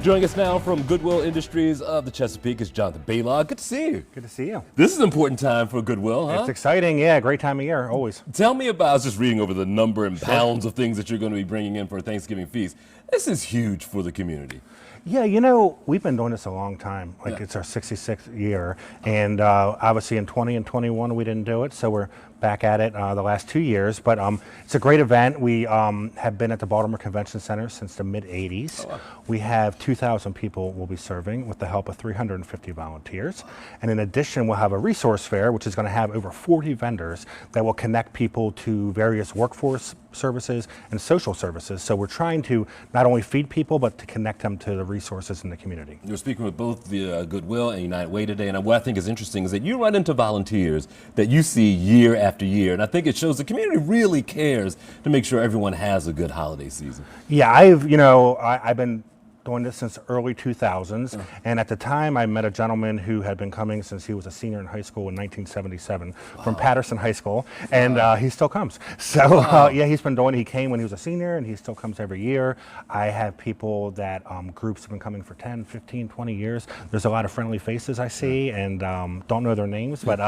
Joining us now from Goodwill Industries of the Chesapeake is Jonathan Baylog. Good to see you. Good to see you. This is an important time for Goodwill, huh? It's exciting, yeah, great time of year, always. Tell me about, I was just reading over the number and pounds of things that you're going to be bringing in for a Thanksgiving feast. This is huge for the community. Yeah, you know, we've been doing this a long time. It's our 66th year, and obviously in 20 and 21 we didn't do it, so we're back at it the last 2 years. But it's a great event. We have been at the Baltimore Convention Center since the mid-'80s. Oh, wow. We have 2,000 people we'll be serving with the help of 350 volunteers. And in addition, we'll have a resource fair, which is going to have over 40 vendors that will connect people to various workforce services and social services. So we're trying to not only feed people, but to connect them to the resources in the community. You're speaking with both the Goodwill and United Way today, and what I think is interesting is that you run into volunteers that you see year after year, and I think it shows the community really cares to make sure everyone has a good holiday season. Yeah, I've been doing this since early 2000s, and at the time I met a gentleman who had been coming since he was a senior in high school in 1977 from Patterson High School, and he still comes. So yeah, he's been doing it. He came when he was a senior, and he still comes every year. I have people that groups have been coming for 10, 15, 20 years. There's a lot of friendly faces I see, and don't know their names, but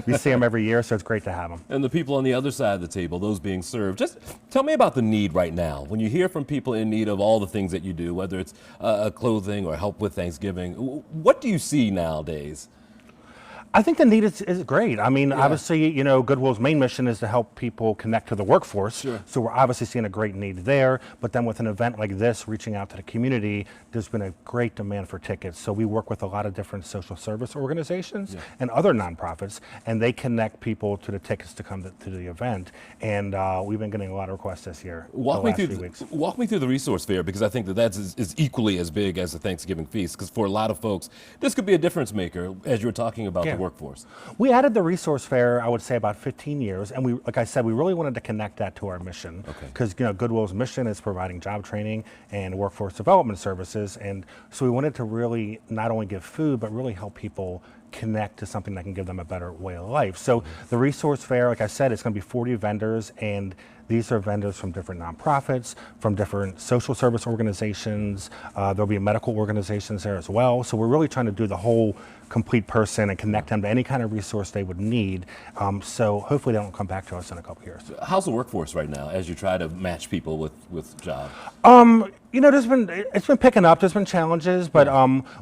we see them every year, so it's great to have them. And the people on the other side of the table, those being served, just tell me about the need right now. When you hear from people in need of all the things that you do, whether it's clothing or help with Thanksgiving, what do you see nowadays? I think the need is great. I mean, obviously, you know, Goodwill's main mission is to help people connect to the workforce. Sure. So we're obviously seeing a great need there. But then with an event like this, reaching out to the community, there's been a great demand for tickets. So we work with a lot of different social service organizations and other nonprofits, and they connect people to the tickets to come to the event. And we've been getting a lot of requests this year. Walk me through the resource fair, because I think that is equally as big as the Thanksgiving feast. Because for a lot of folks, this could be a difference maker, as you were talking about the workforce. We added the resource fair, I would say, about 15 years, and we, like I said, we really wanted to connect that to our mission, because you know, Goodwill's mission is providing job training and workforce development services, and so we wanted to really not only give food, but really help people connect to something that can give them a better way of life. So the resource fair, like I said, it's going to be 40 vendors, and these are vendors from different nonprofits, from different social service organizations. There'll be medical organizations there as well. So we're really trying to do the whole complete person and connect them to any kind of resource they would need. So hopefully they don't come back to us in a couple years. How's the workforce right now as you try to match people with jobs? You know, it's been picking up. There's been challenges, but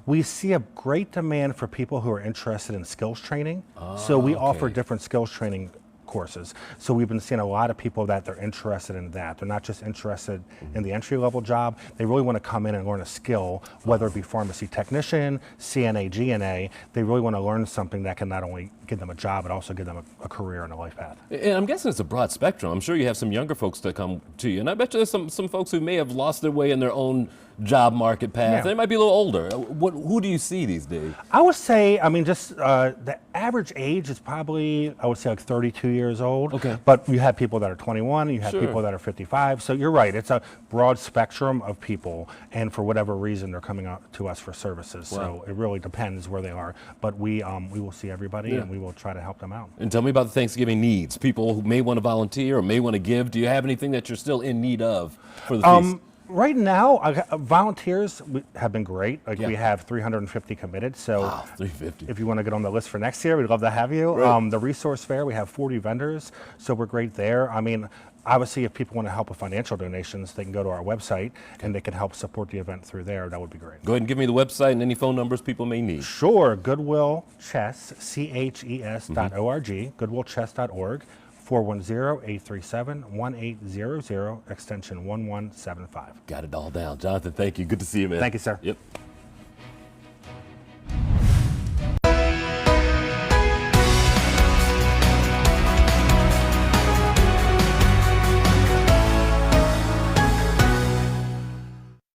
we see a great demand for people who are interested in skills training. So we offer different skills training courses. So we've been seeing a lot of people that they're interested in that. They're not just interested in the entry-level job. They really want to come in and learn a skill, whether it be pharmacy technician, CNA, GNA. They really want to learn something that can not only give them a job, but also give them a career and a life path. And I'm guessing it's a broad spectrum. I'm sure you have some younger folks that come to you, and I bet you there's some folks who may have lost their way in their own job market path. Yeah. They might be a little older. Who do you see these days? I would say, I mean, just the average age is probably, I would say, like 32 years old. Okay. But you have people that are 21, you have people that are 55. So you're right, it's a broad spectrum of people, and for whatever reason, they're coming out to us for services. Wow. So it really depends where they are. But we will see everybody, and we will try to help them out. And tell me about the Thanksgiving needs. People who may want to volunteer or may want to give. Do you have anything that you're still in need of for the feast? Right now, volunteers have been great. Like we have 350 committed. So 350. If you want to get on the list for next year, we'd love to have you. Right. The resource fair, we have 40 vendors, so we're great there. I mean, obviously, if people want to help with financial donations, they can go to our website and they can help support the event through there. That would be great. Go ahead and give me the website and any phone numbers people may need. Sure. Goodwill Chess, CHES.org, goodwillchess.org. 410-837-1800, extension 1175. Got it all down. Jonathan, thank you. Good to see you, man. Thank you, sir. Yep.